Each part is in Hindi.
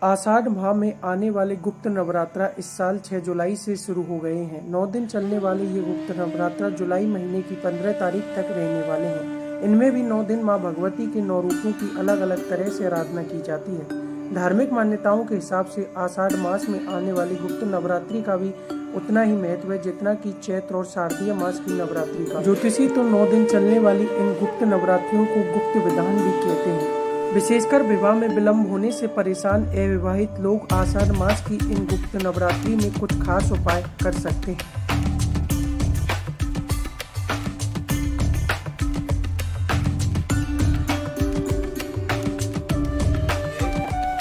आषाढ़ माह में आने वाले गुप्त नवरात्रा इस साल 6 जुलाई से शुरू हो गए हैं। 9 दिन चलने वाले ये गुप्त नवरात्रा जुलाई महीने की 15 तारीख तक रहने वाले हैं। इनमें भी 9 दिन माँ भगवती के 9 रूपों की अलग अलग तरह से आराधना की जाती है। धार्मिक मान्यताओं के हिसाब से आषाढ़ मास में आने वाली गुप्त नवरात्रि का भी उतना ही महत्व है जितना कि चैत्र और शारदीय मास की नवरात्रि का। ज्योतिषी तो 9 दिन चलने वाली इन गुप्त नवरात्रियों को गुप्त विधान भी कहते हैं। विशेषकर विवाह में विलंब होने से परेशान अविवाहित लोग आषाढ़ मास की इन गुप्त नवरात्रि में कुछ खास उपाय कर सकते हैं।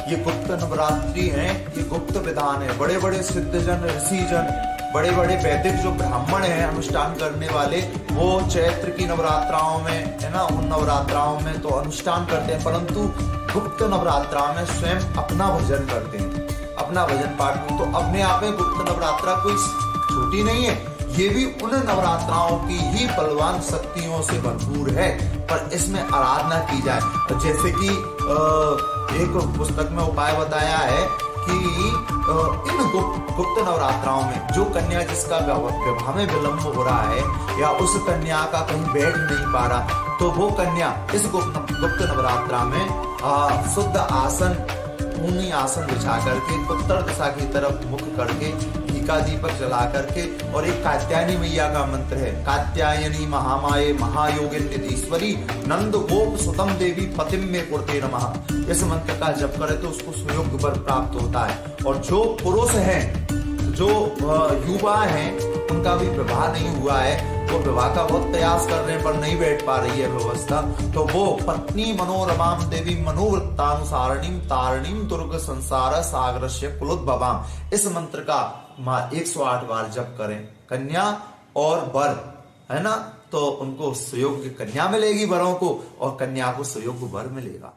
ये गुप्त नवरात्रि है, ये गुप्त विधान है। बड़े बड़े सिद्धजन, ऋषिजन, बड़े बड़े वैदिक जो ब्राह्मण हैं अनुष्ठान करने वाले, वो चैत्र की नवरात्राओं में है ना, उन नवरात्राओं में तो अनुष्ठान करते हैं, परंतु गुप्त नवरात्राओं में स्वयं अपना भजन करते हैं, अपना भजन पाठ। तो अपने आप में गुप्त नवरात्रा कोई छोटी नहीं है, ये भी उन नवरात्राओं की ही बलवान शक्तियों से भरपूर है, पर इसमें आराधना की जाए। जैसे कि एक पुस्तक में उपाय बताया है कि इन गुप्त नवरात्राओं में जो कन्या जिसका विवाह में विलंब हो रहा है या उस कन्या का कहीं बैठ नहीं पा रहा, तो वो कन्या इस गुप्त नवरात्रा में शुद्ध आसन, ऊनी आसन बिछा करके उत्तर दिशा की तरफ मुख करके घी दीपक जला करके, और एक कात्यायनी मैया का मंत्र है, कात्यायनी महामाये महायोगिनीश्वरी नंद गोप सुतम देवी पतिम में पुरते नमः। इस मंत्र का जप करे तो उसको सुयोग वर प्राप्त होता है। और जो पुरुष हैं, जो युवा हैं, उनका भी विवाह नहीं हुआ है, वो विवाह का बहुत प्रयास कर रहे हैं पर नहीं बैठ पा रही है व्यवस्था, तो वो पत्नी मनोरमाम देवी मनोवृत्तानुसारणीम तारणीम दुर्ग संसार सागरस्य कुलोद्भवाम, इस मंत्र का 108 बार जप करें कन्या और वर, है ना, तो उनको सुयोग्य कन्या मिलेगी वरों को, और कन्या को सुयोग्य वर मिलेगा।